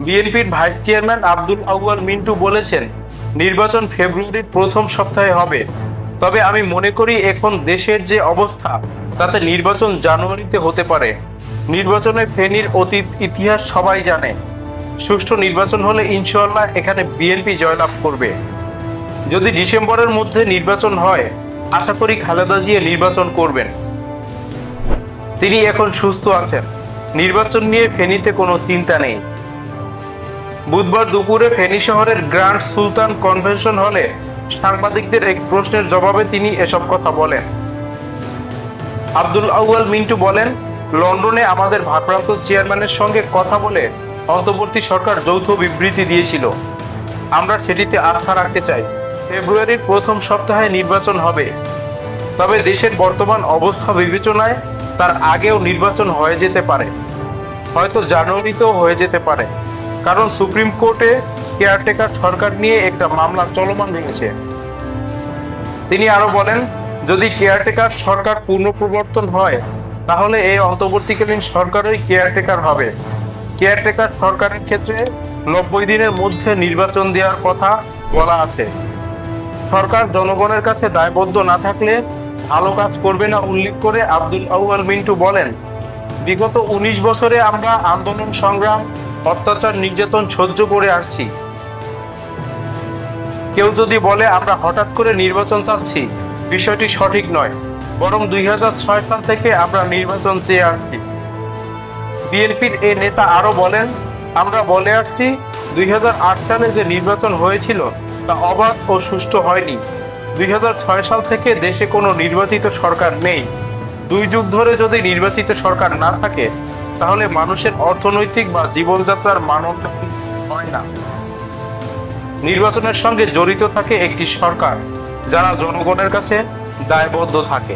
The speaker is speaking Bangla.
বিএনপির ভাইস চেয়ারম্যান আব্দুল আউয়াল মিন্টু বলেছেন, নির্বাচন ফেব্রুয়ারির প্রথম সপ্তাহে হবে। তবে আমি মনে করি এখন দেশের যে অবস্থা, তাতে নির্বাচন জানুয়ারিতে হতে পারে। নির্বাচনে ফেনীর অতীত ইতিহাস সবাই জানে। সুষ্ঠু নির্বাচন হলে ইনশাআল্লাহ এখানে বিএনপি জয়লাভ করবে। যদি ডিসেম্বরের মধ্যে নির্বাচন হয়, আশা করি খালেদা জিয়া নির্বাচন করবেন। তিনি এখন সুস্থ আছেন। নির্বাচন নিয়ে ফেনীতে কোনো চিন্তা নেই। বুধবার দুপুরে ফেনী শহরের গ্র্যান্ড সুলতান কনভেনশন হলে সাংবাদিকদের এক প্রশ্নের জবাবে তিনি এসব কথা বলেন। আব্দুল আউয়াল মিন্টু বলেন, লন্ডনে আমাদের ভারপ্রাপ্ত চেয়ারম্যানের সঙ্গে কথা বলে অন্তর্বর্তী সরকার যৌথ বিবৃতি দিয়েছিল। আমরা সেটিতে আস্থা রাখতে চাই। ফেব্রুয়ারির প্রথম সপ্তাহে নির্বাচন হবে। তবে দেশের বর্তমান অবস্থা বিবেচনায় তার আগেও নির্বাচন হয়ে যেতে পারে, হয়তো জানুয়ারিতেও হয়ে যেতে পারে, কারণ সুপ্রিম কোর্টে কেয়ারটেকার সরকার নিয়ে একটা মামলা চলমান রয়েছে। তিনি আরো বলেন, যদি কেয়ারটেকার সরকার পুনঃপ্রবর্তন হয়, তাহলে এই অন্তর্বর্তীকালীন সরকারই কেয়ারটেকার হবে। কেয়ারটেকার সরকারের ক্ষেত্রে 90 দিনের মধ্যে নির্বাচন দেওয়ার কথা বলা আছে। সরকার জনগণের কাছে দায়বদ্ধ না থাকলে ভালো কাজ করবে না উল্লেখ করে আব্দুল আউয়াল মিন্টু বলেন, বিগত 19 বছরে আমরা আন্দোলন সংগ্রাম, অত্যাচার, নির্যাতন সহ্য করে আসছি। কেউ যদি বলে আমরা হঠাৎ করে নির্বাচন চাচ্ছি, বিষয়টি সঠিক নয়। বরং 2006 সাল থেকে আমরা নির্বাচন চেয়ে আসছি। বিএনপির এ নেতা আরো বলেন, আমরা বলে আসছি 2008 সালে যে নির্বাচন হয়েছিল তা অবাধ ও সুষ্ঠু হয়নি। 2006 সাল থেকে দেশে কোনো নির্বাচিত সরকার নেই। 2 যুগ ধরে যদি নির্বাচিত সরকার না থাকে, তাহলে মানুষের অর্থনৈতিক বা জীবনযাত্রার মান উন্নতি হয় না। নির্বাচনের সঙ্গে জড়িত থাকে একটি সরকার, যারা জনগণের কাছে দায়বদ্ধ থাকে।